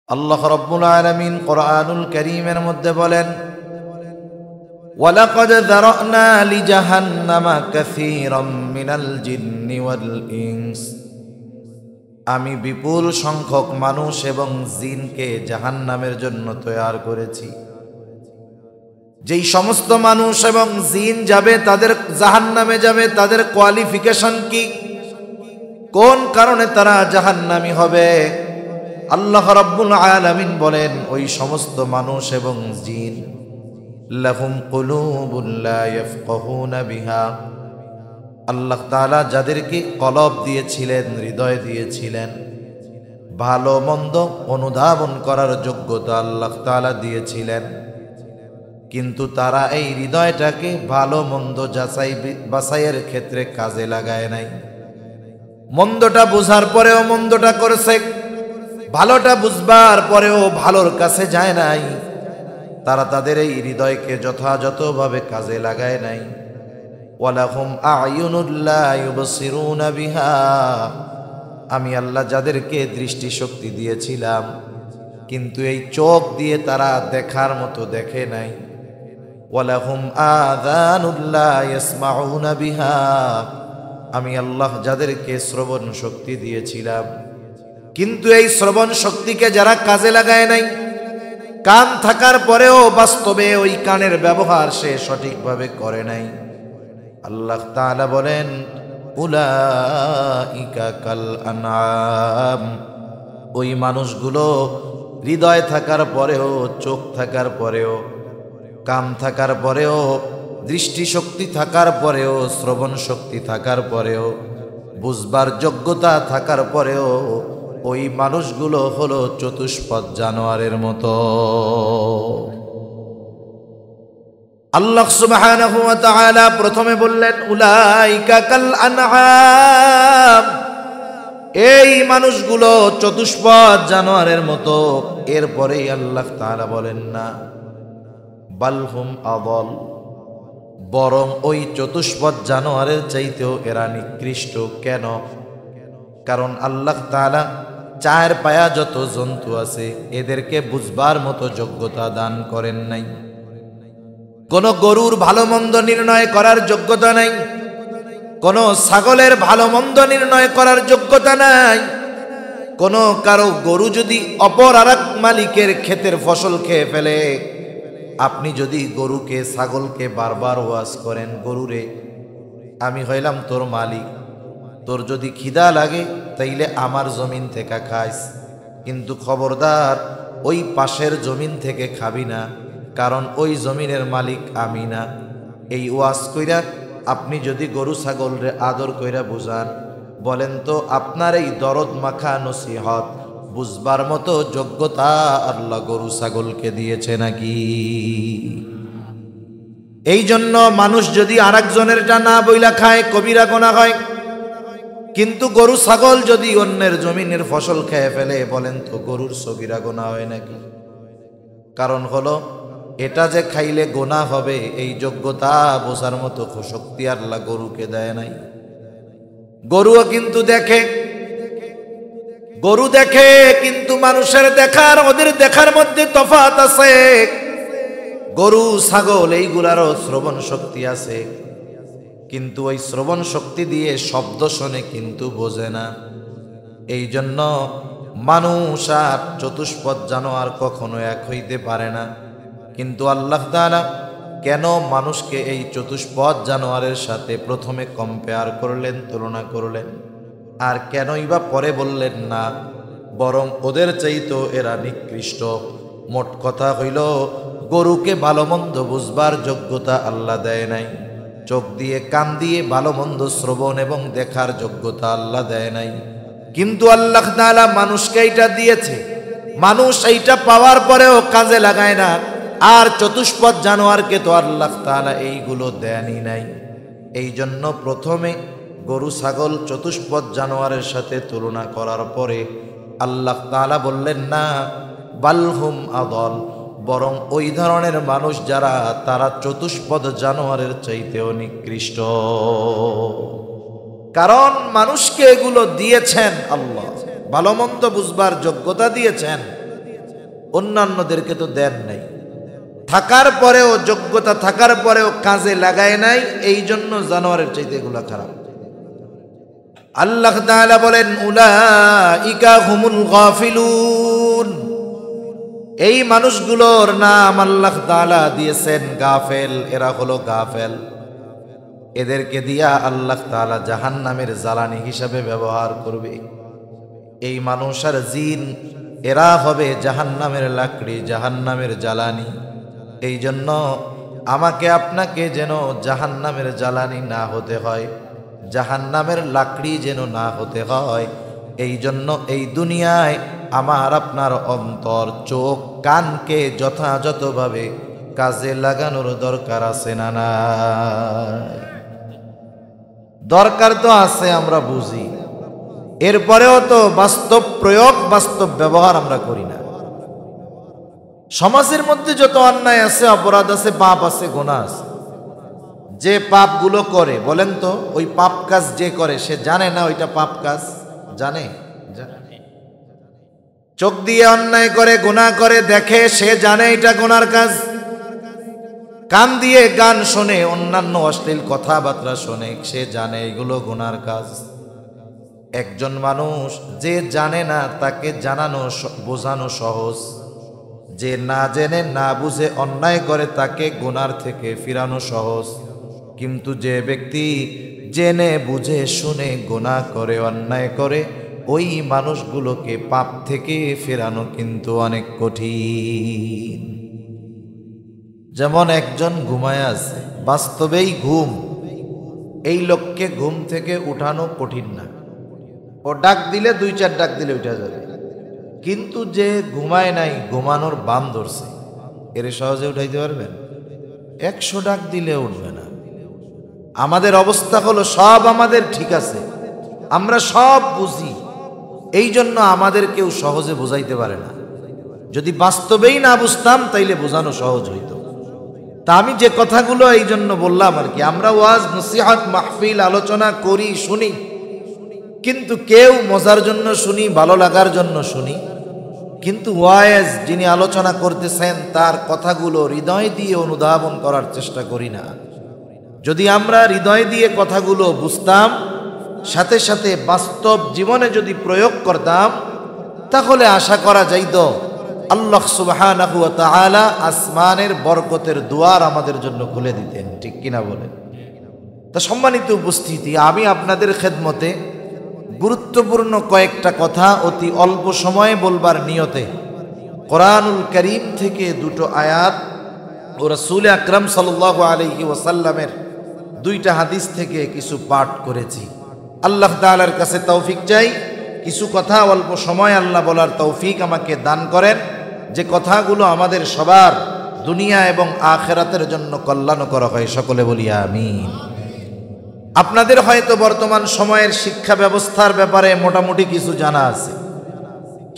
আল্লাহ রাব্বুল আলামিন কোরআনুল কারীমের মধ্যে বলেন, ওয়ালাকাদ যারানা লিজাহান্নামা কাসীরাম মিনাল জিন্নি ওয়াল ইনস। আমি বিপুল সংখ্যক মানুষ এবং জিনকে জাহান্নামের জন্য তৈয়ার করেছি। যেই সমস্ত মানুষ এবং জিন যাবে, তাদের জাহান্নামে যাবে, তাদের কোয়ালিফিকেশন কি, কোন কারণে তারা জাহান্নামী হবে? আল্লাহ রাব্বুল আলামিন বলেন, ওই সমস্ত মানুষ এবং জিন লাহুম কুলুবুন লা ইয়াফকাহুনা বিহা। আল্লাহ তাআলা যাদেরকে কলব দিয়েছিলেন, হৃদয় দিয়েছিলেন, ভালো মন্দ অনুধাবন করার যোগ্যতা আল্লাহ তাআলা দিয়েছিলেন, কিন্তু তারা এই হৃদয়টাকে ভালো মন্দ যাচাই বাছাইয়ের ক্ষেত্রে কাজে লাগায় নাই। মন্দটা বুঝার পরেও মন্দটা করেছে, ভালোটা বুঝবার পরেও ভালোর কাছে যায় নাই। তারা তাদের এই হৃদয়কে যথাযথভাবে কাজে লাগায় নাই। ওয়ালাহুম আ'য়ুনুল লা ইউবসিরুনা বিহা। আমি আল্লাহ যাদেরকে দৃষ্টিশক্তি দিয়েছিলাম, কিন্তু এই চোখ দিয়ে তারা দেখার মতো দেখে নাই। ওয়ালাহুম আযানুল লা ইয়াসমাউনা বিহা। আমি আল্লাহ যাদেরকে শ্রবণ শক্তি দিয়েছিলাম, কিন্তু এই শ্রবণ শক্তিকে যারা কাজে লাগায় নাই, কান থাকার পরেও বাস্তবে ওই কানের ব্যবহার সে সঠিকভাবে করে নাই। আল্লাহ তাআলা বলেন, উলাইকা কাল আনআম। ওই মানুষগুলো হৃদয় থাকার পরেও, চোখ থাকার পরেও, কান থাকার পরেও, দৃষ্টিশক্তি থাকার পরেও, শ্রবণ শক্তি থাকার পরেও, বুঝবার যোগ্যতা থাকার পরেও ওই মানুষগুলো হলো চতুষ্পদ জানোয়ারের মতো। আল্লাহ সুবহানাহু ওয়া তাআলা প্রথমে বললেন, উলাইকা কাল আনআম। এই মানুষগুলো চতুষ্পদ জানোয়ারের মতো। এরপরেই আল্লাহ তাআলা বলেন না, বালহুম আদল, বরং ওই চতুষ্পদ জানোয়ারের চাইতেও এরা নিকৃষ্ট। কেন? কারণ আল্লাহ তাআলা চার পায়া যত জন্তু আছে এদেরকে বুঝবার মতো যোগ্যতা দান করেন নাই। কোন গরুর ভালো মন্দ নির্ণয় করার যোগ্যতা নাই, কোন ছাগলের ভালো মন্দ নির্ণয় করার যোগ্যতা নাই। কোন কারো গরু যদি অপর আরেক মালিকের ক্ষেতের ফসল খেয়ে ফেলে, আপনি যদি গরুকে, ছাগলকে বারবার ওয়াজ করেন, গরুরে আমি হইলাম তোর মালিক, তোর যদি খিদা লাগে তাইলে আমার জমিন থেকে খাইস, কিন্তু খবরদার ওই পাশের জমিন থেকে খাবি না, কারণ ওই জমিনের মালিক আমি না। এই ওয়াজ কইরা আপনি যদি গরু ছাগলরে আদর কইরা বুঝান, বলেন তো আপনার এই দরদ মাখা নসিহত বুঝবার মতো যোগ্যতা আল্লাহ গরু ছাগলকে দিয়েছে নাকি? এই জন্য মানুষ যদি আরেকজনেরটা না বইলা খায় কবিরা গুনাহ হয়, কিন্তু গরু ছাগল যদি অন্যের জমিনের ফসল খেয়ে ফেলে, বলেন তো গরুর সগীরা গুনাহ হয় নাকি? কারণ হলো এটা যে খাইলে গুনাহ হবে এই যোগ্যতা বোঝার মতো শক্তি আল্লাহ গরুকে দেয় নাই। গরুও কিন্তু দেখে, গরু দেখে, কিন্তু মানুষের দেখার ওদের দেখার মধ্যে তফাৎ আছে। গরু ছাগল এইগুলারও শ্রবণ শক্তি আছে, কিন্তু ওই শ্রবণ শক্তি দিয়ে শব্দ শোনে কিন্তু বোঝে না। এই জন্য মানুষ আর চতুষ্পদ জানোয়ার কখনো এক হইতে পারে না। কিন্তু আল্লাহ তাআলা কেন মানুষকে এই চতুষ্পদ জানোয়ারের সাথে প্রথমে কম্পেয়ার করলেন, তুলনা করলেন, আর কেনই বা পরে বললেন না বরং ওদের চাইতেও এরা নিকৃষ্ট? মোট কথা হইল, গরুকে ভালো মন্দ বুঝবার যোগ্যতা আল্লাহ দেয় নাই, চোখ দিয়ে কান দিয়ে ভালো মন্দ শ্রবণ এবং দেখার যোগ্যতা আল্লাহ দেয় নাই, কিন্তু আল্লাহ তাআলা মানুষকে এইটা দিয়েছে। মানুষ এইটা পাওয়ার পরেও কাজে লাগায় না, আর চতুষ্পদ জানোয়ারকে তো আল্লাহ তাআলা এইগুলো দেয়নি নাই। এই জন্য প্রথমে গরু ছাগল চতুষ্পদ জানোয়ারের সাথে তুলনা করার পরে আল্লাহ তাআলা বললেন না বালহুম আদল, বরং ওই ধরনের মানুষ যারা, তারা চতুষ্পদ জানোয়ারের চাইতেও নিকৃষ্ট। কারণ মানুষকে এগুলো দিয়েছেন আল্লাহ, ভালো মন্দ বুঝবার যোগ্যতা দিয়েছেন, অন্যান্যদেরকে তো দেন নাই, থাকার পরেও যোগ্যতা থাকার পরেও কাজে লাগায় নাই, এই জন্য জানোয়ারের চাইতে এগুলা খারাপ। আল্লাহ তাআলা বলেন উলাইকা হুমুল গাফিলুন, এই মানুষগুলোর নাম আল্লাহ তাআলা দিয়েছেন গাফেল, এরা হলো গাফেল। এদেরকে দিয়া আল্লাহ তাআলা জাহান্নামের জ্বালানি হিসাবে ব্যবহার করবে। এই মানুষ আর জিন এরা হবে জাহান্নামের লাকড়ি, জাহান্নামের জ্বালানি। এই জন্য আমাকে আপনাকে যেন জাহান্নামের জ্বালানি না হতে হয়, জাহান্নামের লাকড়ি যেন না হতে হয়, এই জন্য এই দুনিয়ায় আমার আপনার অন্তর, চোখ, কানকে যথাযথভাবে কাজে লাগানোর দরকার আছে না নাই? দরকার তো আছে, আমরা বুঝি, এরপরেও তো বাস্তব প্রয়োগ, বাস্তব ব্যবহার আমরা করি না। সমাজের মধ্যে যত অন্যায় আছে, অপরাধ আছে, পাপ আছে, গুনাহ আছে, যে পাপগুলো করে বলেন তো, ওই পাপ কাজ যে করে সে জানে না ওইটা পাপ কাজ? জানে? চোখ দিয়ে অন্যায় করে, গুনাহ করে, দেখে, সে জানে এটা গুনার কাজ। কান দিয়ে গান শোনে, অন্যান্য অশ্লীল কথাবার্তা শোনে, সে জানে এগুলো গুনার কাজ। একজন মানুষ যে জানে না তাকে জানানো, বোঝানো সহজ, যে না জেনে না বুঝে অন্যায় করে তাকে গুনার থেকে ফিরানো সহজ। কিন্তু যে ব্যক্তি জেনে বুঝে শুনে গুনাহ করে, অন্যায় করে, ওই মানুষগুলোকে পাপ থেকে ফেরানো কিন্তু অনেক কঠিন। যেমন একজন ঘুমায় আছে, বাস্তবেই ঘুম, এই লোককে ঘুম থেকে উঠানো কঠিন না, ও ডাক দিলে 2-4 ডাক দিলে উঠে যাবে। কিন্তু যে ঘুমায় নাই, ঘুমানোর বাম ধরছে, এর সহজে উঠাইতে পারবেন? 100 ডাক দিলে উঠবে না। আমাদের অবস্থা হলো সব আমাদের ঠিক আছে, আমরা সব বুঝি, এই জন্য আমাদের কেউ সহজে বোঝাইতে পারে না। যদি বাস্তবেই না বুঝতাম তাইলে বোঝানো সহজ হইতো। তা আমি যে কথাগুলো এই জন্য বললাম আর কি, আমরা ওয়াজ, নসিহত, মাহফিল, আলোচনা করি, শুনি, কিন্তু কেউ মজার জন্য শুনি, ভালো লাগার জন্য শুনি, কিন্তু ওয়াজ যিনি আলোচনা করতেছেন তার কথাগুলো হৃদয় দিয়ে অনুধাবন করার চেষ্টা করি না। যদি আমরা হৃদয় দিয়ে কথাগুলো বুঝতাম, সাথে সাথে বাস্তব জীবনে যদি প্রয়োগ করতাম, তাহলে আশা করা যাইত আল্লাহ সুবহানাহু ওয়া তাআলা আসমানের বরকতের দুয়ার আমাদের জন্য খুলে দিতেন। ঠিক কিনা বলেন? তা সম্মানিত উপস্থিতি, আমি আপনাদের খেদমতে গুরুত্বপূর্ণ কয়েকটা কথা অতি অল্প সময়ে বলবার নিয়তে কোরআনুল কারীম থেকে 2টো আয়াত ও রাসূল আকরাম সাল্লাল্লাহু আলাইহি ওয়াসাল্লামের 2টা হাদিস থেকে কিছু পাঠ করেছি। আল্লাহ তাআলার কাছে তৌফিক চাই, কিছু কথা অল্প সময় আল্লাহ বলার তৌফিক আমাকে দান করেন, যে কথাগুলো আমাদের সবার দুনিয়া এবং আখিরাতের জন্য কল্যাণকর হয়। সকলে বলি আমিন। আপনাদের হয়তো বর্তমান সময়ের শিক্ষা ব্যবস্থার ব্যাপারে মোটামুটি কিছু জানা আছে,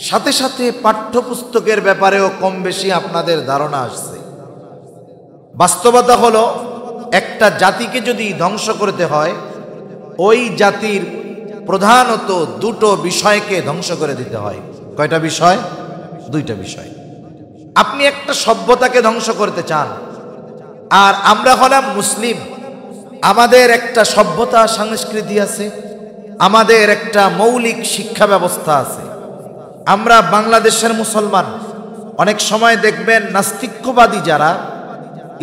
সাথে সাথে পাঠ্যপুস্তকের ব্যাপারেও কম বেশি আপনাদের ধারণা আসছে। বাস্তবতা হলো, একটা জাতিকে যদি ধ্বংস করতে হয়, ওই জাতির প্রধানত 2টো বিষয়কে ধ্বংস করে দিতে হয়। কয়টা বিষয়? 2টা বিষয়। আপনি একটা সভ্যতাকে ধ্বংস করতে চান, আর আমরা হলাম মুসলিম, আমাদের একটা সভ্যতা, সংস্কৃতি আছে, আমাদের একটা মৌলিক শিক্ষা ব্যবস্থা আছে। আমরা বাংলাদেশের মুসলমান। অনেক সময় দেখবেন নাস্তিক্যবাদী যারা,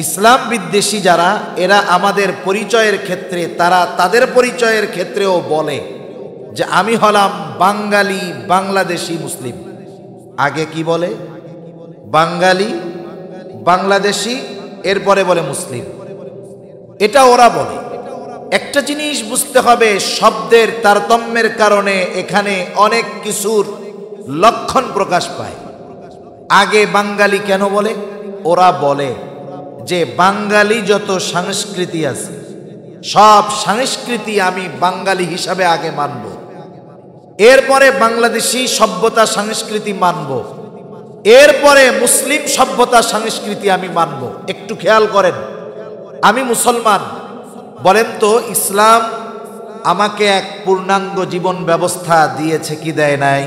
ইসলাম বিদ্বেষী যারা, এরা আমাদের পরিচয়ের ক্ষেত্রে, তারা তাদের পরিচয়ের ক্ষেত্রেও বলে যে আমি হলাম বাঙালি, বাংলাদেশি মুসলিম। আগে কি বলে? বাঙালি, বাংলাদেশি, এরপরে বলে মুসলিম। এটা ওরা বলে। একটা জিনিস বুঝতে হবে, শব্দের তারতম্যের কারণে এখানে অনেক কিছুর লক্ষণ প্রকাশ পায়। আগে বাঙালি কেন বলে? ওরা বলে যে বাঙালি যত সংস্কৃতি আছে, সব সংস্কৃতি আমি বাঙালি হিসাবে আগে মানব, এরপরে বাংলাদেশি সভ্যতা সংস্কৃতি মানব, এরপরে মুসলিম সভ্যতা সংস্কৃতি আমি মানব। একটু খেয়াল করেন, আমি মুসলমান, বলেন তো ইসলাম আমাকে এক পূর্ণাঙ্গ জীবন ব্যবস্থা দিয়েছে কি দেয় নাই?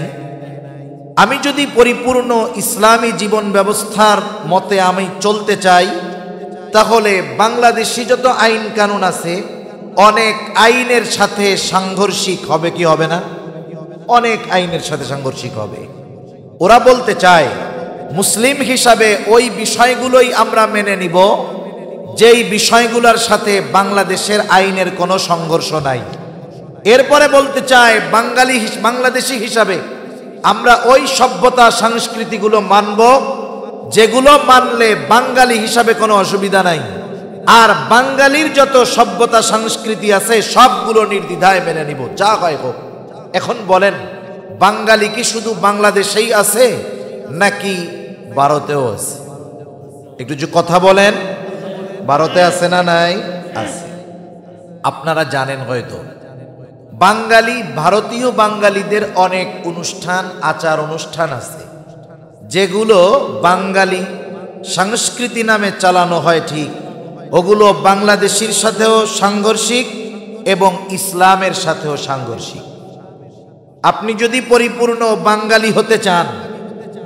আমি যদি পরিপূর্ণ ইসলামী জীবন ব্যবস্থার মতে আমি চলতে চাই, তাহলে বাংলাদেশি যত আইন কানুন আছে অনেক আইনের সাথে সাংঘর্ষিক হবে, কি হবে না? অনেক আইনের সাথে সাংঘর্ষিক হবে। ওরা বলতে চায় মুসলিম হিসাবে ওই বিষয়গুলোই আমরা মেনে নিব যেই বিষয়গুলোর সাথে বাংলাদেশের আইনের কোনো সংঘর্ষ নাই। এরপরে বলতে চায় বাংলাদেশি হিসাবে আমরা ওই সভ্যতা সংস্কৃতিগুলো মানব যেগুলো মানলে বাঙালি হিসাবে কোনো অসুবিধা নাই, আর বাঙালির যত সভ্যতা সংস্কৃতি আছে সবগুলো নির্দ্বিধায় মেনে নিব, যা হয় হোক। এখন বলেন, বাঙালি কি শুধু বাংলাদেশেই আছে নাকি ভারতেও আছে? একটু যে কথা বলেন, ভারতে আছে না নাই? আছে। আপনারা জানেন হয়তো ভারতীয় বাঙালিদের অনেক অনুষ্ঠান আচার অনুষ্ঠান আছে যেগুলো বাঙালি সংস্কৃতি নামে চালানো হয়, ঠিক ওগুলো বাংলাদেশির সাথেও সাংঘর্ষিক এবং ইসলামের সাথেও সাংঘর্ষিক। আপনি যদি পরিপূর্ণ বাঙালি হতে চান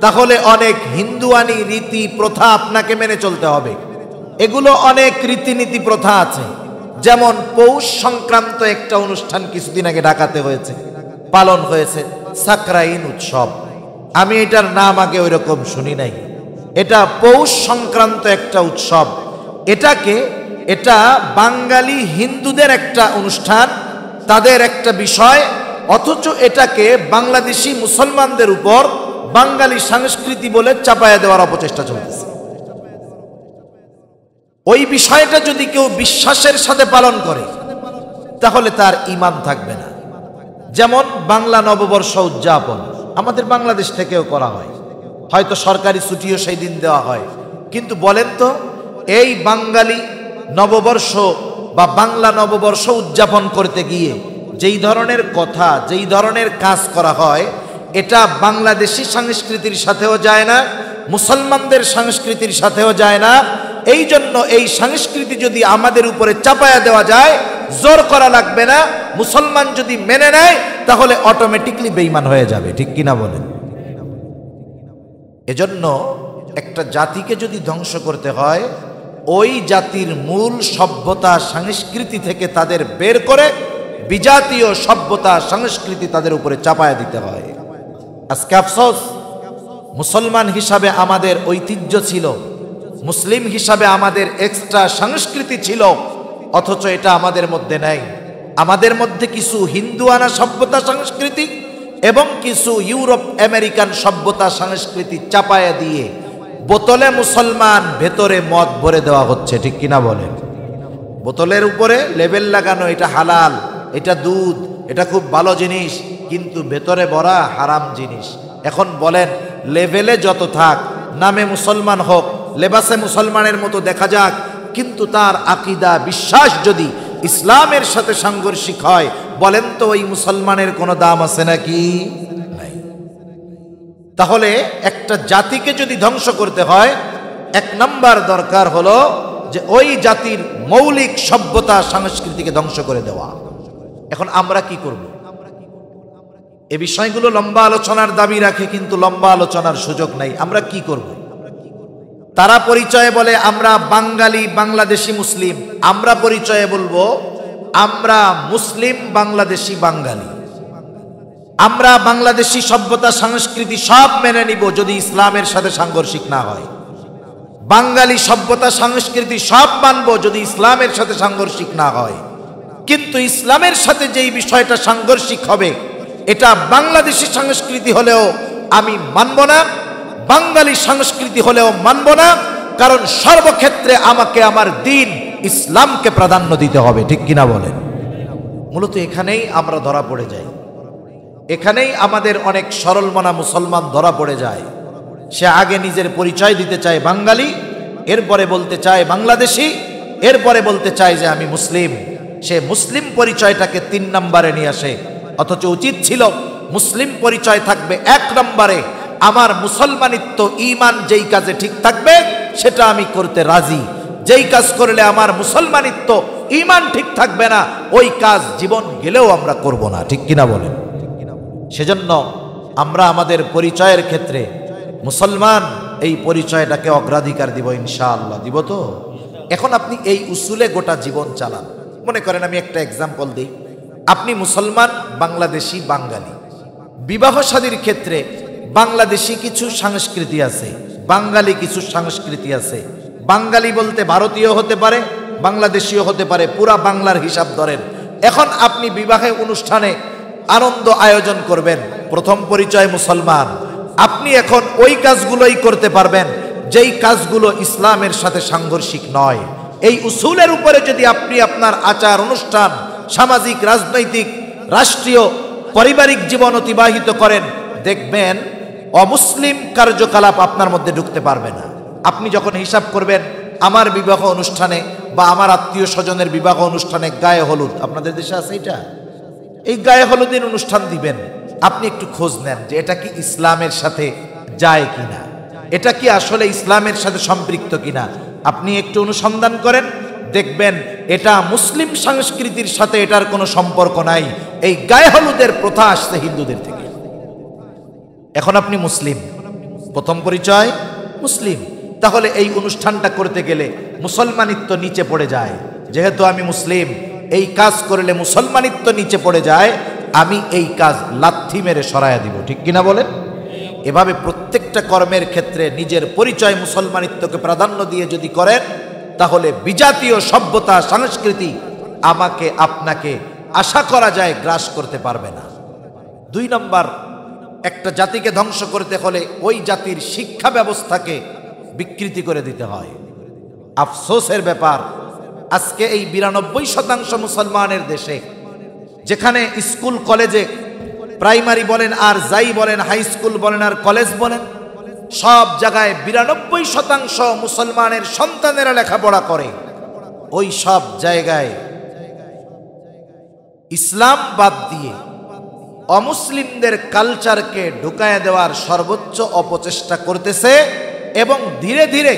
তাহলে অনেক হিন্দুয়ানি রীতি প্রথা আপনাকে মেনে চলতে হবে। এগুলো অনেক রীতিনীতি প্রথা আছে, যেমন পৌষ সংক্রান্ত একটা অনুষ্ঠান কিছুদিন আগে ঢাকাতে হয়েছে, পালন হয়েছে সাকরাইন উৎসব। আমি এটার নাম আগে ওই রকম শুনি নাই। এটা পৌষ সংক্রান্ত একটা উৎসব, এটা বাঙালি হিন্দুদের একটা অনুষ্ঠান, তাদের একটা বিষয়, অথচ এটাকে বাংলাদেশি মুসলমানদের উপর বাঙালি সংস্কৃতি বলে চাপায়া দেওয়ার অপচেষ্টা চলতেছে। ওই বিষয়টা যদি কেউ বিশ্বাসের সাথে পালন করে তাহলে তার ঈমান থাকবে না। যেমন বাংলা নববর্ষ উদযাপন আমাদের বাংলাদেশ থেকেও করা হয়, হয়তো সরকারি ছুটিও সেই দিন দেওয়া হয়, কিন্তু বলেন তো এই বাঙালি নববর্ষ বা বাংলা নববর্ষ উদযাপন করতে গিয়ে যেই ধরনের কথা, যেই ধরনের কাজ করা হয়, এটা বাংলাদেশি সংস্কৃতির সাথেও যায় না, মুসলমানদের সংস্কৃতির সাথেও যায় না। এই জন্য এই সংস্কৃতি যদি আমাদের উপরে চাপায়া দেওয়া যায়, জোর করা লাগবে না। মুসলমান যদি মেনে নেয় তাহলে অটোমেটিকলি বেঈমান হয়ে যাবে, ঠিক কিনা বলেন? এজন্য একটা জাতিকে যদি ধ্বংস করতে হয়, ওই জাতির মূল সভ্যতা সংস্কৃতি থেকে তাদের বের করে বিজাতীয় সভ্যতা সংস্কৃতি তাদের উপরে চাপায়া দিতে হয়। আজকে আফসোস, মুসলমান হিসাবে আমাদের ঐতিহ্য ছিল, মুসলিম হিসাবে আমাদের এক্সট্রা সংস্কৃতি ছিল, অথচ এটা আমাদের মধ্যে নাই। আমাদের মধ্যে কিছু হিন্দুয়ানা সভ্যতা সংস্কৃতি এবং কিছু ইউরোপ আমেরিকান সভ্যতা সংস্কৃতি চাপায়া দিয়ে বোতলে মুসলমান, ভেতরে মদ ভরে দেওয়া হচ্ছে, ঠিক কিনা বলেন? বোতলের উপরে লেবেল লাগানো, এটা হালাল, এটা দুধ, এটা খুব ভালো জিনিস, কিন্তু ভেতরে ভরা হারাম জিনিস। এখন বলেন, লেভেলে যত থাক, নামে মুসলমান হোক, লেবাসে মুসলমানের মতো দেখা যাক, কিন্তু তার আকীদা বিশ্বাস যদি ইসলামের সাথে সাংঘর্ষিক হয়, বলেন তো ওই মুসলমানের কোনো দাম আছে নাকি? নাই। তাহলে একটা জাতিকে যদি ধ্বংস করতে হয়, এক নাম্বার দরকার হলো যে ওই জাতির মৌলিক সভ্যতা সংস্কৃতিকে ধ্বংস করে দেওয়া। এখন আমরা কি করব? এ বিষয়গুলো লম্বা আলোচনার দাবি রাখে, কিন্তু লম্বা আলোচনার সুযোগ নাই। আমরা কি করব? তারা পরিচয়ে বলে আমরা বাঙালি, বাংলাদেশি মুসলিম। আমরা পরিচয়ে বলবো আমরা মুসলিম, বাংলাদেশি, বাঙালি। আমরা বাংলাদেশি সভ্যতা সংস্কৃতি সব মেনে নিব যদি ইসলামের সাথে সাংঘর্ষিক না হয়। বাঙালি সভ্যতা সংস্কৃতি সব মানব যদি ইসলামের সাথে সাংঘর্ষিক না হয়। কিন্তু ইসলামের সাথে যেই বিষয়টা সাংঘর্ষিক হবে, এটা বাংলাদেশি সংস্কৃতি হলেও আমি মানব না, বাঙালি সংস্কৃতি হলেও মানব না, কারণ সর্বক্ষেত্রে আমাকে আমার দিন ইসলামকে প্রাধান্য দিতে হবে, ঠিক কিনা বলেন? মূলত এখানেই আমরা ধরা পড়ে যাই, এখানেই আমাদের অনেক সরল মনা মুসলমান ধরা পড়ে যায়। সে আগে নিজের পরিচয় দিতে চায় বাঙালি, এরপরে বলতে চায় বাংলাদেশি, এরপরে বলতে চায় যে আমি মুসলিম। সে মুসলিম পরিচয়টাকে 3 নম্বরে নিয়ে আসে, অথচ উচিত ছিল মুসলিম পরিচয় থাকবে 1 নম্বরে। আমার মুসলমানিত্ব, ঈমান যেই কাজে ঠিক থাকবে সেটা আমি করতে রাজি। যেই কাজ করলে আমার মুসলমানিত্ব, ঈমান ঠিক থাকবে না, ওই কাজ জীবন গেলেও আমরা করব না, ঠিক কিনা বলেন? সেজন্য আমরা আমাদের পরিচয়ের ক্ষেত্রে মুসলমান এই পরিচয়টাকে অগ্রাধিকার দিব ইনশাআল্লাহ। দিব তো? এখন আপনি এই উসুলে গোটা জীবন চালান। মনে করেন আমি একটা এক্সাম্পল দিই, আপনি মুসলমান, বাংলাদেশি, বাঙালি। বিবাহ শাদীর ক্ষেত্রে বাংলাদেশি কিছু সংস্কৃতি আছে, বাঙালি কিছু সংস্কৃতি আছে। বাঙালি বলতে ভারতীয় হতে পারে, বাংলাদেশীয় হতে পারে, পুরা বাংলার হিসাব ধরেন। এখন আপনি বিবাহে অনুষ্ঠানে আনন্দ আয়োজন করবেন, প্রথম পরিচয় মুসলমান। আপনি এখন ওই কাজগুলোই করতে পারবেন যেই কাজগুলো ইসলামের সাথে সাংঘর্ষিক নয়। এই উসুলের উপরে যদি আপনি আপনার আচার অনুষ্ঠান, সামাজিক, রাজনৈতিক, রাষ্ট্রীয়, পারিবারিক জীবন অতিবাহিত করেন, দেখবেন অমুসলিম কার্যকলাপ আপনার মধ্যে ঢুকতে পারবে না। আপনি যখন হিসাব করবেন আমার বিবাহ অনুষ্ঠানে বা আমার আত্মীয় স্বজনের বিবাহ অনুষ্ঠানে গায়ে হলুদ, আপনাদের দেশে আছে এটা, এই গায়ে হলুদের অনুষ্ঠান দিবেন, আপনি একটু খোঁজ নেন যে এটা কি ইসলামের সাথে যায় কিনা, এটা কি আসলে ইসলামের সাথে সম্পৃক্ত কিনা। আপনি একটু অনুসন্ধান করেন, দেখবেন এটা মুসলিম সংস্কৃতির সাথে এটার কোনো সম্পর্ক নাই। এই গায়ে হলুদের প্রথা আসছে হিন্দুদের থেকে। এখন আপনি মুসলিম, প্রথম পরিচয় মুসলিম, তাহলে এই অনুষ্ঠানটা করতে গেলে মুসলমানিত্ব নিচে পড়ে যায়। যেহেতু আমি মুসলিম, এই কাজ করলে মুসলমানিত্ব নিচে পড়ে যায়, আমি এই কাজ লাথি মেরে সরাইয়া দিব। ঠিক কিনা বলেন? এভাবে প্রত্যেকটা কর্মের ক্ষেত্রে নিজের পরিচয় মুসলমানিত্বকে প্রাধান্য দিয়ে যদি করেন, তাহলে বিজাতীয় সভ্যতা, সংস্কৃতি আমাকে আপনাকে আশা করা যায় গ্রাস করতে পারবে না। 2 নম্বর, একটা জাতিকে ধ্বংস করতে হলে ওই জাতির শিক্ষা ব্যবস্থাকে বিকৃতি করে দিতে হয়। আফসোসের ব্যাপার, আজকে এই 92% মুসলমানের দেশে, যেখানে স্কুল কলেজে, প্রাইমারি বলেন আর যাই বলেন, হাই স্কুল বলেন আর কলেজ বলেন, সব জায়গায় 92% মুসলমানের সন্তানেরা লেখাপড়া করে। ওই সব জায়গায় ইসলাম বাদ দিয়ে অমুসলিমদের কালচারকে ঢুকায় দেওয়ার সর্বোচ্চ অপচেষ্টা করতেছে এবং ধীরে ধীরে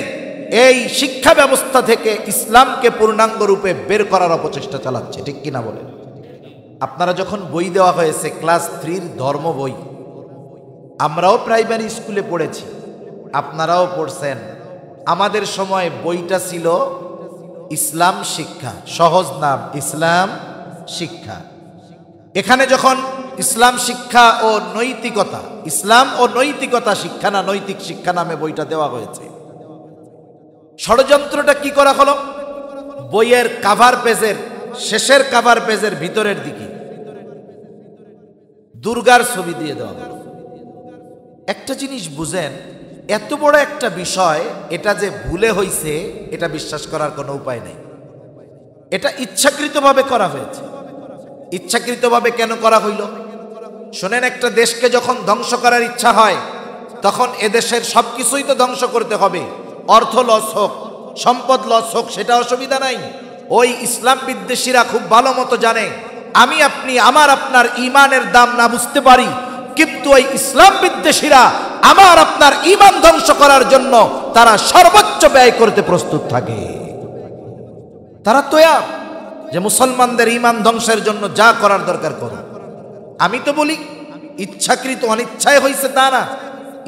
এই শিক্ষা ব্যবস্থা থেকে ইসলামকে পূর্ণাঙ্গ রূপে বের করার অপচেষ্টা চালাচ্ছে। ঠিক কিনা বলেন? আপনারা যখন বই দেওয়া হয়েছে ক্লাস 3 ধর্ম বই, আমরাও প্রাইমারি স্কুলে পড়েছি, আপনারাও পড়ছেন। আমাদের সময় বইটা ছিল ইসলাম শিক্ষা, সহজ নাম ইসলাম শিক্ষা। এখানে যখন ইসলাম শিক্ষা ও নৈতিকতা, ইসলাম ও নৈতিকতা শিক্ষা না নৈতিক শিক্ষা নামে বইটা দেওয়া হয়েছে, ষড়যন্ত্রটা কি করা হলো? বইয়ের কাভার পেজের শেষের কাভার পেজের ভিতরের দিকে দুর্গার ছবি দিয়ে দেওয়া হলো। একটা জিনিস বুঝেন, এত বড় একটা বিষয়, এটা যে ভুলে হইছে এটা বিশ্বাস করার কোনো উপায় নেই। এটা ইচ্ছাকৃতভাবে করা হয়েছে। ইচ্ছাকৃতভাবে কেন করা হইল? শোনেন, একটা দেশকে যখন ধ্বংস করার ইচ্ছা হয়, তখন এদেশের সবকিছুই তো ধ্বংস করতে হবে। অর্থ লস হোক, সম্পদ লস হোক, সেটা অসুবিধা নাই। ওই ইসলাম বিদ্বেষীরা খুব ভালো মতো জানে, আমি আপনি আমার আপনার ইমানের দাম না বুঝতে পারি, কিন্তু ওই ইসলাম বিদ্বেষীরা আমার আপনার ইমান ধ্বংস করার জন্য তারা সর্বোচ্চ ব্যয় করতে প্রস্তুত থাকে। তারা তৈয়ার যে মুসলমানদের ইমান ধ্বংসের জন্য যা করার দরকার করো। আমি তো বলি ইচ্ছাকৃত, অনিচ্ছায় হয়েছে তা না,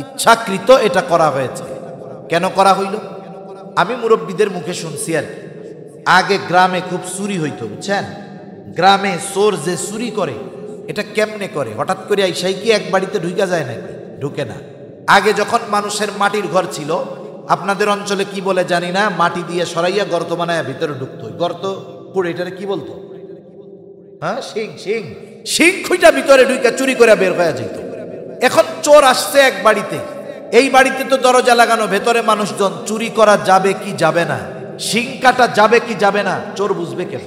ইচ্ছাকৃত এটা করা হয়েছে। কেন করা হইল? আমি মুরব্বীদের মুখে শুনছি আর কি। আগে গ্রামে খুব চুরি হইতো, বুঝছেন? গ্রামে চোর যে চুরি করে, এটা কেমনে করে? হঠাৎ করে আইসাই কি এক বাড়িতে ঢুকা যায় নাকি? ঢুকে না। আগে যখন মানুষের মাটির ঘর ছিল, আপনাদের অঞ্চলে কি বলে জানি না, মাটি দিয়ে সরাইয়া গর্ত বানায় ভিতরে ঢুকতো। গর্ত পুরো এটারে কি বলতো? হ্যাঁ, সিং সিং সিং খুঁটা ভিতরে ঢুকে চুরি করে বের হয়ে যেত। এখন চোর আসছে এক বাড়িতে, এই বাড়িতে তো দরজা লাগানো, ভেতরে মানুষজন, চুরি করা যাবে কি যাবে না, সিং কাটা যাবে কি যাবে না, চোর বুঝবে কেন?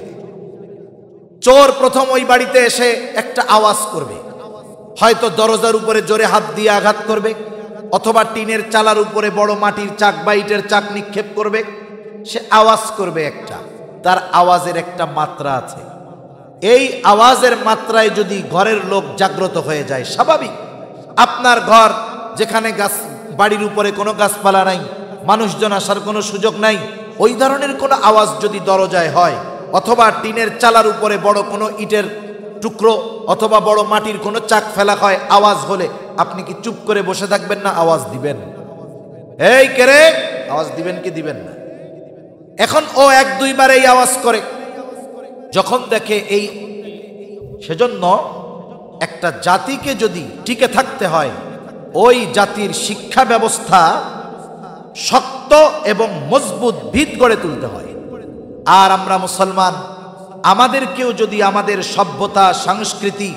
চোর প্রথম ওই বাড়িতে এসে একটা আওয়াজ করবে, হয়তো দরজার উপরে জোরে হাত দিয়ে আঘাত করবে, অথবা টিনের চালার উপরে বড় মাটির চাক বা ইটের চাক নিক্ষেপ করবে। সে আওয়াজ করবে একটা, তার আওয়াজের একটা মাত্রা আছে। এই আওয়াজের মাত্রায় যদি ঘরের লোক জাগ্রত হয়ে যায়, স্বাভাবিক। আপনার ঘর যেখানে গাছ, বাড়ির উপরে কোনো গাছপালা নাই, মানুষজন আসার কোনো সুযোগ নাই, ওই ধরনের কোনো আওয়াজ যদি দরজায় হয়, অথবা টিনের চালার উপরে বড় কোনো ইটের টুকরো অথবা বড় মাটির কোনো চাক ফেলা হয়, আওয়াজ হলে আপনি কি চুপ করে বসে থাকবেন না আওয়াজ দিবেন? এই কেরে, আওয়াজ দিবেন কি দিবেন না? এখন ও এক দুইবার এই আওয়াজ করে, যখন দেখে এই, সেজন্য একটা জাতিকে যদি টিকে থাকতে হয় ওই জাতির শিক্ষা ব্যবস্থা শক্ত এবং মজবুত ভিত গড়ে তুলতে হয়। আর আমরা মুসলমান, আমাদেরকেও যদি আমাদের সভ্যতা, সংস্কৃতি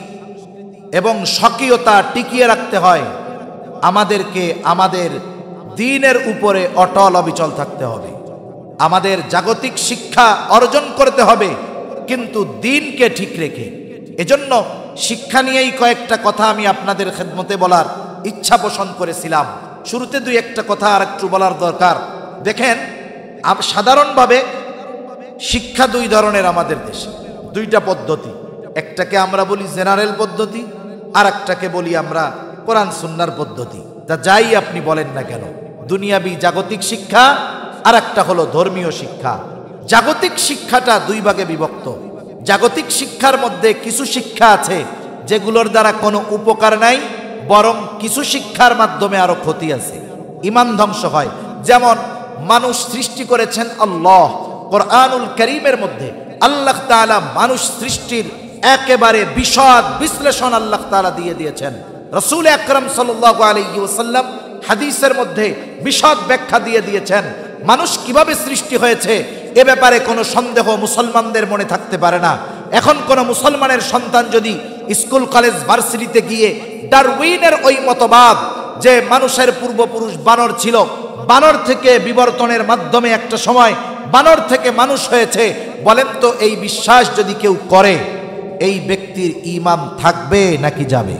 এবং স্বকীয়তা টিকিয়ে রাখতে হয়, আমাদেরকে আমাদের দ্বীনের উপরে অটল অবিচল থাকতে হবে। আমাদের জাগতিক শিক্ষা অর্জন করতে হবে, কিন্তু দ্বীনকে ঠিক রেখে। এজন্য শিক্ষা নিয়েই কয়েকটা কথা আমি আপনাদের খেদমতে বলার ইচ্ছা পোষণ করেছিলাম। শুরুতে দুই একটা কথা আর একটু বলার দরকার। দেখেন, সাধারণভাবে শিক্ষা দুই ধরনের আমাদের দেশে, দুইটা পদ্ধতি। একটাকে আমরা বলি জেনারেল পদ্ধতি, আর একটাকে বলি আমরা কোরআন সুন্নাহর পদ্ধতি। তা যাই আপনি বলেন না কেন, দুনিয়াবি জাগতিক শিক্ষা আর একটা হলো ধর্মীয় শিক্ষা। জাগতিক শিক্ষাটা দুই ভাগে বিভক্ত। জাগতিক শিক্ষার মধ্যে কিছু শিক্ষা আছে যেগুলোর দ্বারা কোনো উপকার নাই, বরং কিছু শিক্ষার মাধ্যমে আরো ক্ষতি আছে, ঈমান ধ্বংস হয়। যেমন মানুষ সৃষ্টি করেছেন আল্লাহ। কোরআনুল কারীমের মধ্যে আল্লাহ তাআলা মানুষ সৃষ্টির একেবারে বিশদ বিশ্লেষণ আল্লাহ তাআলা দিয়ে দিয়েছেন। রাসূল আকরাম সাল্লাল্লাহু আলাইহি ওয়াসাল্লাম হাদিসের মধ্যে বিশদ ব্যাখ্যা দিয়ে দিয়েছেন। মানুষ কিভাবে সৃষ্টি হয়েছে এ ব্যাপারে কোনো সন্দেহ মুসলমানদের মনে থাকতে পারে না। এখন কোনো মুসলমানের সন্তান যদি স্কুল, কলেজ, ভার্সিটিতে গিয়ে ডারউইনের ওই মতবাদ যে মানুষের পূর্বপুরুষ বানর ছিল, বানর থেকে বিবর্তনের মাধ্যমে একটা সময় বানর থেকে মানুষ হয়েছে, বলেন তো এই বিশ্বাস যদি কেউ করে, এই ব্যক্তির ঈমান থাকবে নাকি যাবে?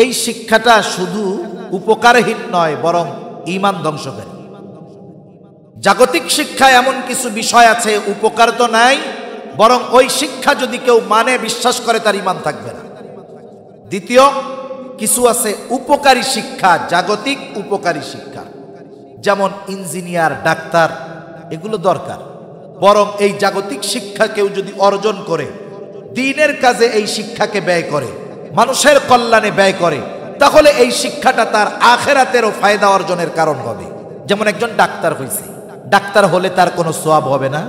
এই শিক্ষাটা শুধু উপকারহীন নয়, বরং ঈমান ধ্বংসকারী। জাগতিক শিক্ষা এমন কিছু বিষয় আছে উপকার তো নাই, বরং ওই শিক্ষা যদি কেউ মানে, বিশ্বাস করে, তার ঈমান থাকবে না। দ্বিতীয়, কিছু আছে উপকারী শিক্ষা, জাগতিক উপকারী শিক্ষা, যেমন ইঞ্জিনিয়ার, ডাক্তার, এগুলো দরকার। বরং এই জাগতিক শিক্ষা কেউ যদি অর্জন করে, দ্বীনের কাজে এই শিক্ষাকে ব্যয় করে, মানুষের কল্যাণে ব্যয় করে, তাহলে এই শিক্ষাটা তার আখিরাতেরও ফায়দা অর্জনের কারণ হবে। যেমন একজন ডাক্তার হয়েছে, ডাক্তার হলে তার কোনো সওয়াব হবে না,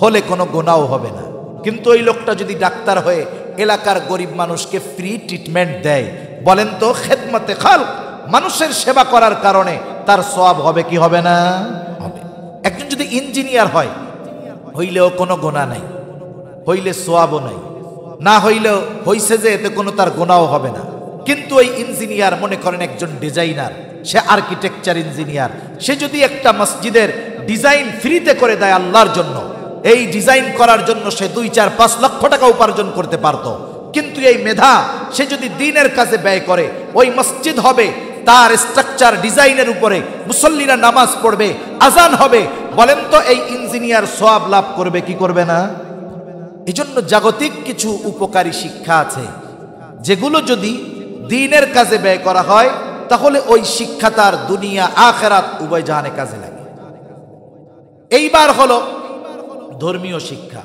হলে কোনো গুনাহও হবে না। কিন্তু ওই লোকটা যদি ডাক্তার হয়ে এলাকার গরিব মানুষকে ফ্রি ট্রিটমেন্ট দেয়, বলেন তো খেদমতে খালক, মানুষের সেবা করার কারণে তার সওয়াব হবে কি হবে না? হবে। একজন যদি ইঞ্জিনিয়ার হয়, হইলেও কোনো গুনাহ নাই, হইলে সওয়াবও নাই, না হইলেও হইছে যে এতে কোনো তার গুনাহও হবে না। কিন্তু ওই ইঞ্জিনিয়ার, মনে করেন একজন ডিজাইনার, সে আর্কিটেকচার ইঞ্জিনিয়ার, সে যদি একটা মসজিদের ডিজাইন ফ্রিতে করে দেয় আল্লাহর জন্য, এই ডিজাইন করার জন্য সে 2-4-5 লক্ষ টাকা উপার্জন করতে পারত। কিন্তু এই মেধা সে যদি দ্বীনের কাজে ব্যয় করে, ওই মসজিদ হবে তার স্ট্রাকচার ডিজাইনের উপরে, মুসল্লিরা নামাজ পড়বে, আজান হবে, বলেন তো এই ইঞ্জিনিয়ার সওয়াব লাভ করবে কি করবে না? এজন্য জাগতিক কিছু উপকারী শিক্ষা আছে যেগুলো যদি দ্বীনের কাজে ব্যয় করা হয়, তাহলে ওই শিক্ষা তার দুনিয়া আখিরাত উভয় জাহানে কাজে লাগে। এইবার হলো ধর্মীয় শিক্ষা।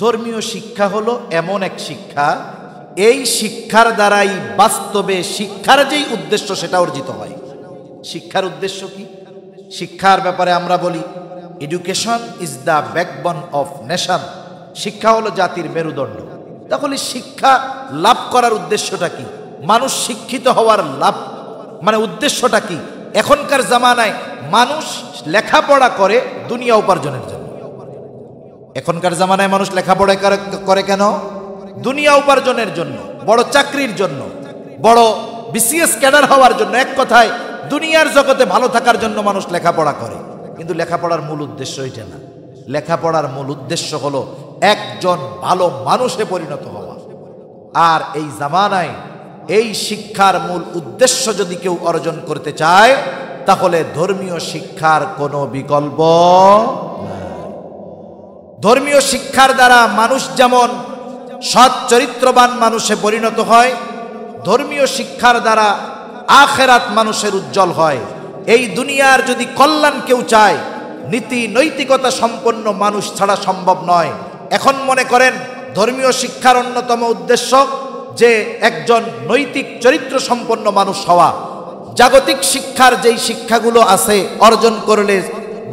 ধর্মীয় শিক্ষা হলো এমন এক শিক্ষা, এই শিক্ষার দ্বারাই বাস্তবে শিক্ষার যেই উদ্দেশ্য সেটা অর্জিত হয়। শিক্ষার উদ্দেশ্য কি? শিক্ষার ব্যাপারে আমরা বলি education is the backbone of nation. শিক্ষা হলো জাতির মেরুদণ্ড। তাহলে শিক্ষা লাভ করার উদ্দেশ্যটা কি? মানুষ শিক্ষিত হওয়ার লাভ মানে উদ্দেশ্যটা কি? এখনকার জামানায় মানুষ লেখাপড়া করে দুনিয়া উপার্জনের জন্য। এখনকার জামানায় মানুষ লেখাপড়া করে কেন? দুনিয়া উপার্জনের জন্য, বড় চাকরির জন্য, বড় বিসিএস ক্যাডার হওয়ার জন্য। এক কথায় দুনিয়ার জগতে ভালো থাকার জন্য মানুষ লেখাপড়া করে। কিন্তু লেখাপড়ার মূল উদ্দেশ্য এটা না। লেখাপড়ার মূল উদ্দেশ্য হলো একজন ভালো মানুষে পরিণত হওয়া। আর এই জামানায় এই শিক্ষার মূল উদ্দেশ্য যদি কেউ অর্জন করতে চায়, তাহলে ধর্মীয় শিক্ষার কোনো বিকল্প নাই। ধর্মীয় শিক্ষার দ্বারা মানুষ যেমন সৎ চরিত্রবান মানুষে পরিণত হয়, ধর্মীয় শিক্ষার দ্বারা আখিরাত মানুষের উজ্জ্বল হয়। এই দুনিয়ার যদি কল্যাণ কেউ চায়, নীতি নৈতিকতা সম্পন্ন মানুষ ছাড়া সম্ভব নয়। এখন মনে করেন ধর্মীয় শিক্ষার অন্যতম উদ্দেশ্য যে একজন নৈতিক চরিত্র সম্পন্ন মানুষ হওয়া, জাগতিক শিক্ষার যেই শিক্ষাগুলো আছে অর্জন করলে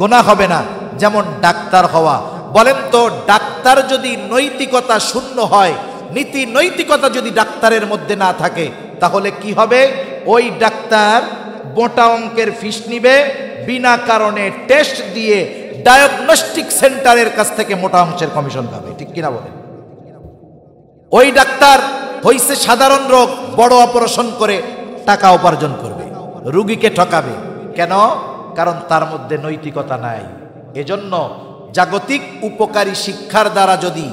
গুনাহ হবে না, যেমন ডাক্তার হওয়া। বলেন তো, ডাক্তার যদি নৈতিকতা শূন্য হয়, নীতি নৈতিকতা যদি ডাক্তারের মধ্যে না থাকে, তাহলে কি হবে? ওই ডাক্তার মোটা অঙ্কের ফিস নিবে, বিনা কারণে টেস্ট দিয়ে ডায়াগনস্টিক সেন্টারের কাছ থেকে মোটা অঙ্কের কমিশন পাবে। ঠিক কিনা বলেন? ওই ডাক্তার হইছে সাধারণ রোগ, বড় অপারেশন করে টাকা উপার্জন করবে, রোগীকে ঠকাবে। কেন? কারণ তার মধ্যে নৈতিকতা নাই। এজন্য জাগতিক উপকারী শিক্ষার দ্বারা যদি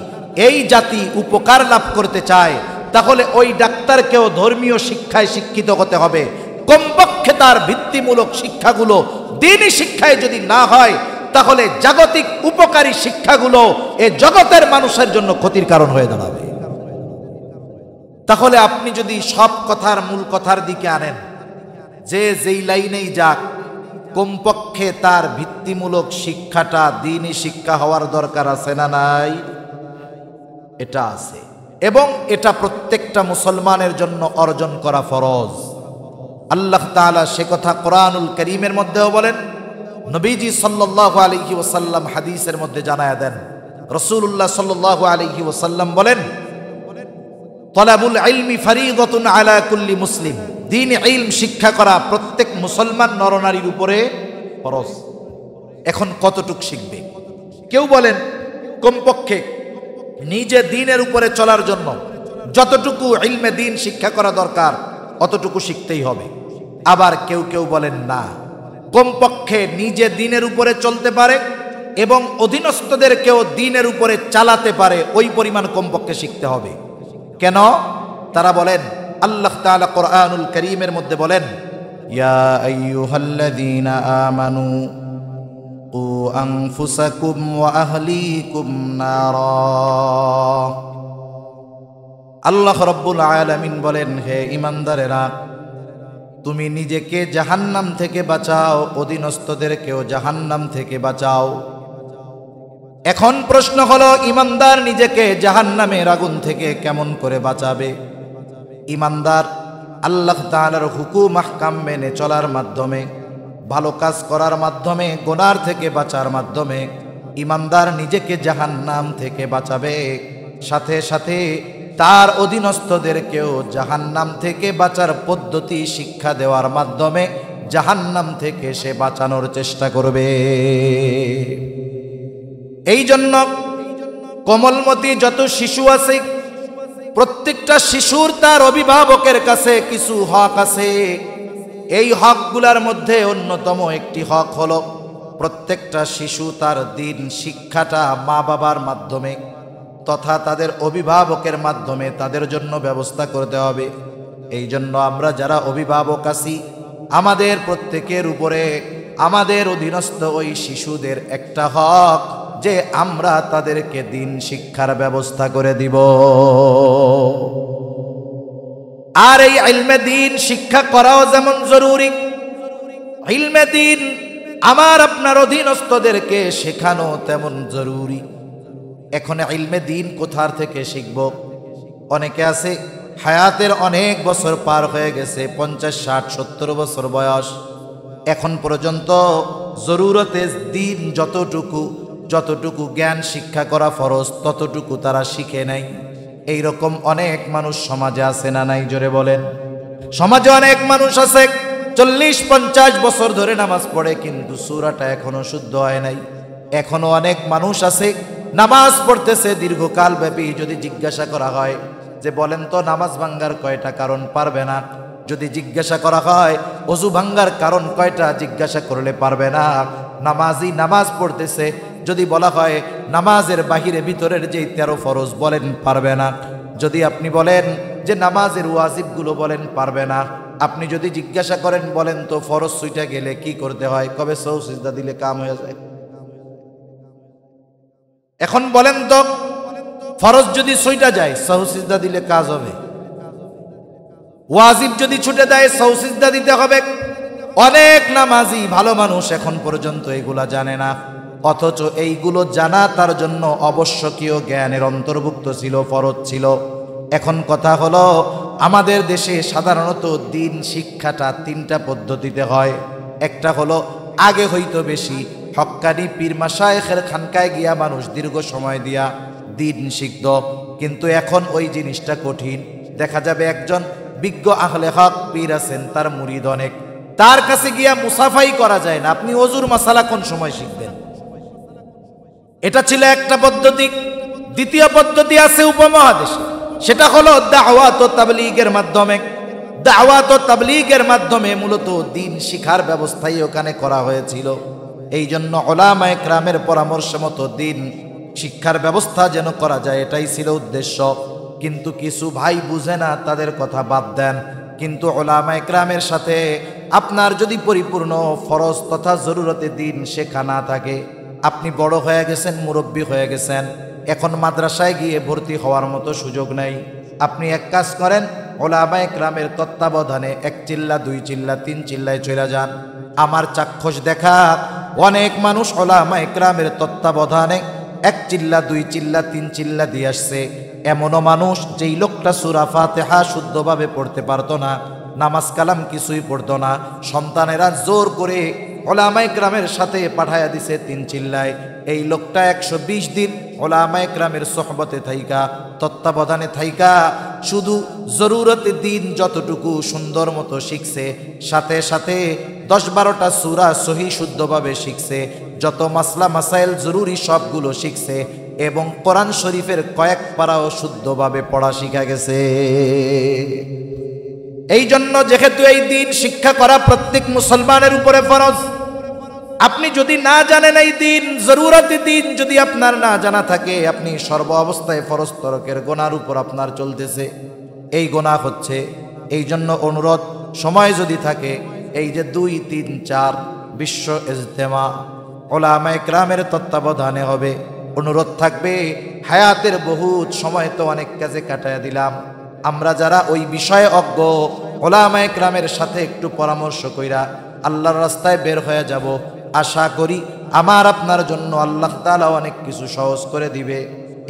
এই জাতি উপকার লাভ করতে চায়, তাহলে ওই ডাক্তারকেও ধর্মীয় শিক্ষায় শিক্ষিত হতে হবে। কমপক্ষে তার ভিত্তিমূলক শিক্ষাগুলো দ্বীনি শিক্ষায় যদি না হয়, তাহলে জাগতিক উপকারী শিক্ষাগুলো এ জগতের মানুষের জন্য ক্ষতির কারণ হয়ে দাঁড়াবে। তাহলে আপনি যদি সব কথার মূল কথার দিকে আনেন, যে যেই লাইনেই যাক, কমপক্ষে তার ভিত্তিমূলক শিক্ষাটা দ্বীনি শিক্ষা হওয়ার দরকার আছে না নাই? এটা আছে, এবং এটা প্রত্যেকটা মুসলমানের জন্য অর্জন করা ফরজ। আল্লাহ তাআলা সে কথা কোরআনুল কারীমের মধ্যেও বলেন, নবীজি সাল্লাল্লাহু আলাইহি ওয়াসাল্লাম হাদিসের মধ্যে জানায়া দেন। রাসূলুল্লাহ সাল্লাল্লাহু আলাইহি ওয়াসাল্লাম বলেন, তলাবুল ইলমি ফরিদাতুন আলা কুল্লি মুসলিম। দ্বীন ইলম শিক্ষা করা প্রত্যেক মুসলমান নরনারীর উপরে ফরজ। এখন কতটুক শিখবে? কেউ বলেন কমপক্ষে নিজে দ্বীনের উপরে চলার জন্য যতটুকু ইলমে দ্বীন শিক্ষা করা দরকার অতটুকু শিখতেই হবে। আবার কেউ কেউ বলেন না, কমপক্ষে নিজে দ্বীনের উপরে চলতে পারে এবং অধীনস্থদেরকেও দ্বীনের উপরে চালাতে পারে, ওই পরিমাণ কমপক্ষে শিখতে হবে। কেন? তারা বলেন, আল্লাহ তাআলা কোরআনুল কারীমের মধ্যে বলেন, ইয়া আইয়ুহাল্লাযীনা আমানু কু আনফুসাকুম ওয়া আহলিকুম নারা। আল্লাহ রাব্বুল আলামিন বলেন, হে ঈমানদারেরা, তুমি নিজেকে জাহান্নাম থেকে বাঁচাও, অধীনস্থদেরকেও জাহান্নাম থেকে বাঁচাও। এখন প্রশ্ন হলো, ঈমানদার নিজেকে জাহান্নামের আগুন থেকে কেমন করে বাঁচাবে? ঈমানদার আল্লাহ তাআলার হুকুম আহকাম মেনে চলার মাধ্যমে, ভালো কাজ করার মাধ্যমে, গুনার থেকে বাঁচার মাধ্যমে ঈমানদার নিজেকে জাহান্নাম থেকে বাঁচাবে। সাথে সাথে তার অধীনস্থদেরকেও জাহান্নাম থেকে বাঁচার পদ্ধতি শিক্ষা দেওয়ার মাধ্যমে জাহান্নাম থেকে সে বাঁচানোর চেষ্টা করবে। এই জন্য কোমলমতি যত শিশু আছে, প্রত্যেকটা শিশুর তার অভিভাবকের কাছে কিছু হক আছে। এই হকগুলার মধ্যে অন্যতম একটি হক হলো, প্রত্যেকটা শিশু তার দ্বীন শিক্ষাটা মা বাবার মাধ্যমে তথা তাদের অভিভাবকের মাধ্যমে তাদের জন্য ব্যবস্থা করতে হবে। এই জন্য আমরা যারা অভিভাবক আছি, আমাদের প্রত্যেকের উপরে আমাদের অধীনস্থ ওই শিশুদের একটা হক যে আমরা তাদেরকে দ্বীন শিক্ষার ব্যবস্থা করে দিব। আর এই ইলমে দ্বীন শিক্ষা করাও যেমন জরুরি, ইলমে দ্বীন আমার আপনার অধীনস্থদেরকে শেখানো তেমন জরুরি। এখন ইলমে দ্বীন কোথার থেকে শিখব? অনেকে আছে হায়াতের অনেক বছর পার হয়ে গেছে, 50, 60, 70 বছর বয়স, এখন পর্যন্ত জরুরতে দ্বীন যতটুকু জ্ঞান শিক্ষা করা ফরজ ততটুকু তারা শিখে নাই। এইরকম অনেক মানুষ সমাজে আছে না নাই? জোরে বলেন। সমাজে অনেক মানুষ আছে 40-50 বছর ধরে নামাজ পড়ে, কিন্তু সূরাটা এখনো শুদ্ধ হয় নাই। এখনো অনেক মানুষ আছে নামাজ পড়তেছে দীর্ঘকাল ব্যাপী, যদি জিজ্ঞাসা করা হয় যে বলেন তো নামাজ ভাঙ্গার কয়টা কারণ, পারবে না। যদি জিজ্ঞাসা করা হয় ওযু ভাঙ্গার কারণ কয়টা, জিজ্ঞাসা করলে পারবে না। নামাজি নামাজ পড়তেছে, যদি বলা হয় নামাজের বাহিরে ভিতরের যে 13 ফরজ, বলেন পারবে না। যদি আপনি বলেন যে নামাজের ওয়াজিবগুলো, বলেন পারবে না। আপনি যদি জিজ্ঞাসা করেন বলেন তো ফরজ ছুইটা গেলে কি করতে হয়, কবে সৌ সিজদা দিলে কাম হয়ে যায়। এখন বলেন তো ফরজ যদি ছুইটা যায় সৌ সিজদা দিলে কাজ হবে, ওয়াজিব যদি ছুটে দেয় সৌ সিজদা দিতে হবে। অনেক নামাজি ভালো মানুষ এখন পর্যন্ত এগুলা জানে না, অথচ এইগুলো জানা তার জন্য আবশ্যকীয় জ্ঞানের অন্তর্ভুক্ত ছিল, ফরজ ছিল। এখন কথা হলো, আমাদের দেশে সাধারণত দিন শিক্ষাটা তিনটা পদ্ধতিতে হয়। একটা হলো আগে হইতো বেশি হক্কানি পীর মাশায়েখের খানকায় গিয়া মানুষ দীর্ঘ সময় দিয়া দিন শিখত, কিন্তু এখন ওই জিনিসটা কঠিন। দেখা যাবে একজন বিজ্ঞ আহলে হক পীর আছেন, তার মুরিদ অনেক, তার কাছে গিয়া মুসাফাই করা যায় না। আপনি অজুর মাসালা কোন সময় শিখবেন? এটা ছিল একটা পদ্ধতি। দ্বিতীয় পদ্ধতি আছে উপমহাদেশে, সেটা হলো দাওয়াত ও তাবলীগের মাধ্যমে। দাওয়াত ও তাবলীগের মাধ্যমে মূলত দিন শিখার ব্যবস্থাই ওখানে করা হয়েছিল। এই জন্য উলামায়ে কেরামের পরামর্শ মতো দিন শিক্ষার ব্যবস্থা যেন করা যায়, এটাই ছিল উদ্দেশ্য। কিন্তু কিছু ভাই বুঝে না, তাদের কথা বাদ দেন। কিন্তু উলামায়ে কেরামের সাথে আপনার যদি পরিপূর্ণ ফরজ তথা জরুরতে দিন শেখা না থাকে, আপনি বড় হয়ে গেছেন, মুরব্বী হয়ে গেছেন, এখন মাদ্রাসায় গিয়ে ভর্তি হওয়ার মতো সুযোগ নেই। আপনি এক কাজ করেন, উলামায়ে কেরামের তত্ত্বাবধানে 1 চিল্লা 2 চিল্লা 3 চিল্লায় চলে যান। আমার চাক্ষুষ দেখা অনেক মানুষ উলামায়ে কেরামের তত্ত্বাবধানে 1 চিল্লা 2 চিল্লা 3 চিল্লা দিয়ে আসছে। এমনও মানুষ যেই লোকটা সূরা ফাতিহা শুদ্ধভাবে পড়তে পারতো না, নামাজ কালাম কিছুই পড়তো না, সন্তানেরা জোর করে উলামায়ে কেরামের সাথে পাঠায়া দিছে 3 চিল্লায়। এই লোকটা 120 দিন উলামায়ে কেরামের সোহবতে থাইকা, তত্ত্বাবধানে থাইকা শুধু জরুরতে দিন যতটুকু সুন্দর মতো শিখছে, সাথে সাথে 10-12টা সূরা সহি শুদ্ধভাবে শিখছে, যত মাসলা মাসাইল জরুরি সবগুলো শিখছে, এবং কোরআন শরীফের কয়েক পারাও শুদ্ধভাবে পড়া শিখা গেছে। এই জন্য যেহেতু এই দিন শিক্ষা করা প্রত্যেক মুসলমানের উপরে ফরজ, আপনি যদি না জানেন এই দিন, জরুরতে দিন যদি আপনার না জানা থাকে, আপনি সর্ব অবস্থায় ফরজ তরকের গুনার উপর আপনার চলতেছে। এই গুনাহ হচ্ছে। এই জন্য অনুরোধ, সময় যদি থাকে, এই যে 2, 3, 4 বিশ্ব ইজতেমা উলামায়ে কেরামের তত্ত্বাবধানে হবে। অনুরোধ থাকবে, হায়াতের বহুত সময় তো অনেক কাজে কাটায় দিলাম, আমরা যারা ওই বিষয়ে অজ্ঞ, উলামায়ে কেরামের সাথে একটু পরামর্শ কইরা আল্লাহর রাস্তায় বের হয়ে যাব। আশা করি আমার আপনার জন্য আল্লাহ তাআলা অনেক কিছু সহজ করে দিবে।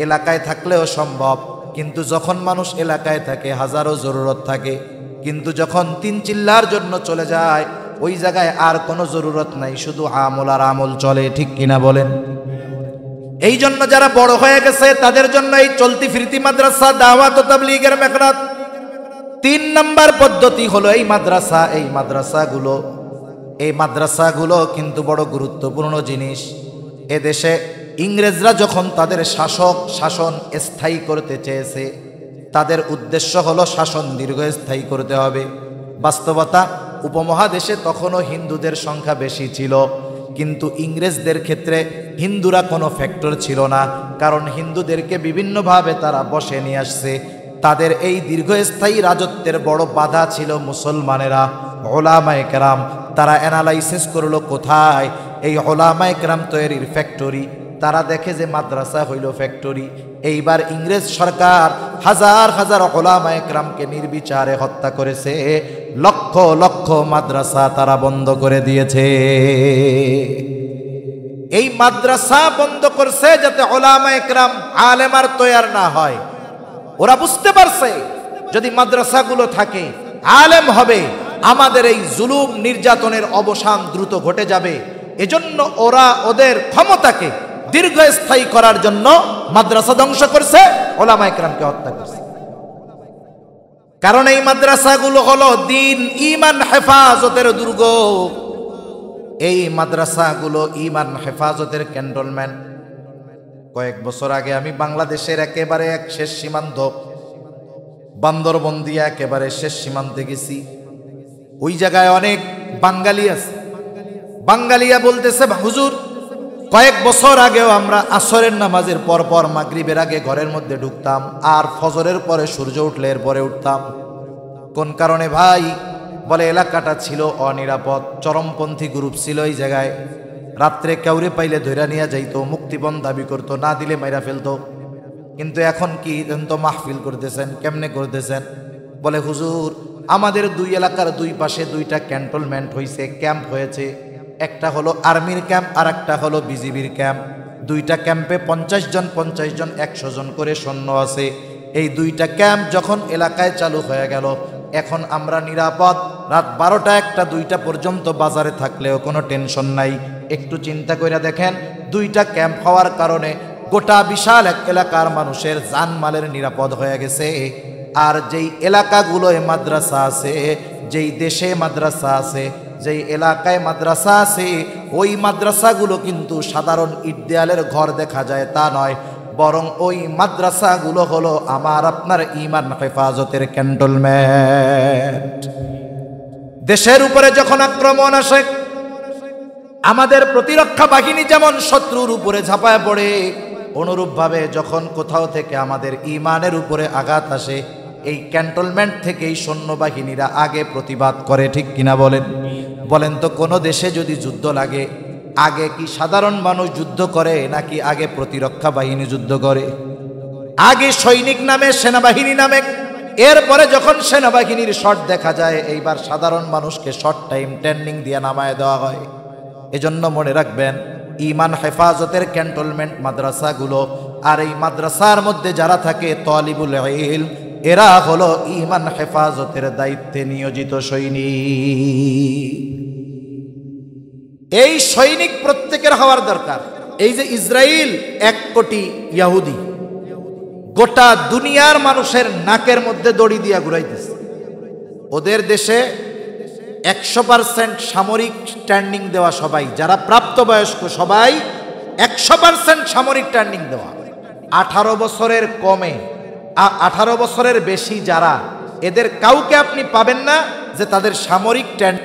এলাকায় থাকলেও সম্ভব, কিন্তু যখন মানুষ এলাকায় থাকে হাজারো জরুরত থাকে, কিন্তু যখন 3 চিল্লার জন্য চলে যায়, ওই জায়গায় আর কোনো জরুরত নাই, শুধু আমল আর আমল চলে। ঠিক কিনা বলেন? এই জন্য যারা বড় হয়ে গেছে তাদের জন্য এই চলতি ফিরতি মাদ্রাসা, দাওয়াত ও তাবলীগের মেহনত। 3 নাম্বার পদ্ধতি হলো এই মাদ্রাসা। এই মাদ্রাসাগুলো কিন্তু বড় গুরুত্বপূর্ণ জিনিস। এদেশে ইংরেজরা যখন তাদের শাসন স্থায়ী করতে চেয়েছে, তাদের উদ্দেশ্য হলো শাসন দীর্ঘস্থায়ী করতে হবে। বাস্তবতা, উপমহাদেশে তখনও হিন্দুদের সংখ্যা বেশি ছিল, কিন্তু ইংরেজদের ক্ষেত্রে হিন্দুরা কোনো ফ্যাক্টর ছিল না, কারণ হিন্দুদেরকে বিভিন্নভাবে তারা বসে নিয়ে আসছে। তাদের এই দীর্ঘস্থায়ী রাজত্বের বড় বাধা ছিল মুসলমানেরা, উলামায়ে কেরাম। তারা অ্যানালাইসিস করলো কোথায় এই উলামায়ে কেরাম তৈরির ফ্যাক্টরি। তারা দেখে যে মাদ্রাসা হইল ফ্যাক্টরি। এইবার ইংরেজ সরকার হাজার হাজার উলামায়ে কেরামকে নির্বিচারে হত্যা করেছে, লক্ষ লক্ষ মাদ্রাসা তারা বন্ধ করে দিয়েছে। এই মাদ্রাসা বন্ধ করছে যাতে উলামায়ে কেরাম আলেম আর তৈয়ার না হয়। ওরা বুঝতে পারছে যদি মাদ্রাসাগুলো থাকে, আলেম হবে, আমাদের এই জুলুম নির্যাতনের অবসান দ্রুত ঘটে যাবে। এজন্য ওরা ওদের ক্ষমতাকে দীর্ঘস্থায়ী করার জন্য মাদ্রাসা ধ্বংস করছে, উলামায়ে কেরামকে হত্যা করছে। কারণ এই মাদ্রাসাগুলো হলো দিন ঈমান হেফাজতের দুর্গ। এই মাদ্রাসাগুলো ঈমান হেফাজতের ক্যান্টনমেন্ট। কয়েক বছর আগে আমি বাংলাদেশের একেবারে এক শেষ সীমান্ত বান্দরবন দিয়ে একেবারে শেষ সীমান্তে গেছি। ওই জায়গায় অনেক বাঙালি আছে। বাঙালিয়া বলতেছে, হুজুর, কয়েক বছর আগেও আমরা আসরের নামাজের পর পর মাগরিবের আগে ঘরের মধ্যে ঢুকতাম, আর ফজরের পরে সূর্য উঠলে এর পরে উঠতাম। কোন কারণে ভাই? বলে এলাকাটা ছিল অনিরাপদ, চরমপন্থী গ্রুপ ছিল এই জায়গায়। রাত্রে কাউরে পাইলে ধইরা নিয়ে যাইতো, মুক্তিপণ দাবি করতো, না দিলে মাইরা ফেলতো। কিন্তু এখন কি তো মাহফিল করতেছেন, কেমনে করতেছেন? বলে হুজুর, আমাদের 2 এলাকার 2 পাশে 2টা ক্যান্টনমেন্ট হয়েছে, ক্যাম্প হয়েছে। একটা হলো আর্মির ক্যাম্প আর একটা হলো বিজিবির ক্যাম্প। 2টা ক্যাম্পে 50 জন 100 জন করে সৈন্য আছে। এই 2টা ক্যাম্প যখন এলাকায় চালু হয়ে গেল, এখন আমরা নিরাপদ। রাত 12টা 1টা 2টা পর্যন্ত বাজারে থাকলেও কোনো টেনশন নাই। একটু চিন্তা করে দেখেন, 2টা ক্যাম্প হওয়ার কারণে গোটা বিশাল এক এলাকার মানুষের জানমালের নিরাপদ হয়ে গেছে। আর যেই এলাকাগুলোয় মাদ্রাসা আছে, যেই দেশে মাদ্রাসা আছে, যেই এলাকায় মাদ্রাসা আছে, ওই মাদ্রাসাগুলো কিন্তু সাধারণ ইট দেয়ালের ঘর দেখা যায় তা নয়, বরং ওই মাদ্রাসাগুলো হলো আমার আপনার ঈমান হেফাজতের ক্যান্টনমেন্ট। দেশের উপরে যখন আক্রমণ আসে, আমাদের প্রতিরক্ষা বাহিনী যেমন শত্রুর উপরে ঝাঁপায় পড়ে, অনুরূপভাবে যখন কোথাও থেকে আমাদের ঈমানের উপরে আঘাত আসে, এই ক্যান্টনমেন্ট থেকেই সৈন্যবাহিনীরা আগে প্রতিবাদ করে। ঠিক কিনা বলেন? বলেন তো, কোনো দেশে যদি যুদ্ধ লাগে, আগে কি সাধারণ মানুষ যুদ্ধ করে নাকি আগে প্রতিরক্ষা বাহিনী যুদ্ধ করে? আগে সৈনিক নামে, সেনাবাহিনী নামে, এরপরে যখন সেনাবাহিনীর শট দেখা যায়, এইবার সাধারণ মানুষকে শর্ট টাইম ট্রেনিং দিয়ে নামায় দেওয়া হয়। এজন্য মনে রাখবেন, ঈমান হেফাজতের ক্যান্টনমেন্ট মাদ্রাসাগুলো, আর এই মাদ্রাসার মধ্যে যারা থাকে তালিবুল ইলম, এরা হলো ঈমান হেফাজতের দায়িত্বে নিয়োজিত সৈনিক। এই সৈনিক প্রত্যেকের হওয়ার দরকার। এই যে ইসরায়েল 1 কোটি ইহুদি গোটা দুনিয়ার মানুষের নাকের মধ্যে দড়ি দিয়া ঘুরাইতেছে, ওদের দেশে 100% সামরিক ট্রেনিং দেওয়া, সবাই যারা প্রাপ্তবয়স্ক সবাই 100% সামরিক ট্রেনিং দেওয়া। 18 বছরের কমে, 18 বছরের বেশি যারা, এদের কাউকে আপনি পাবেন না যে তাদের সামরিক ট্রেনিং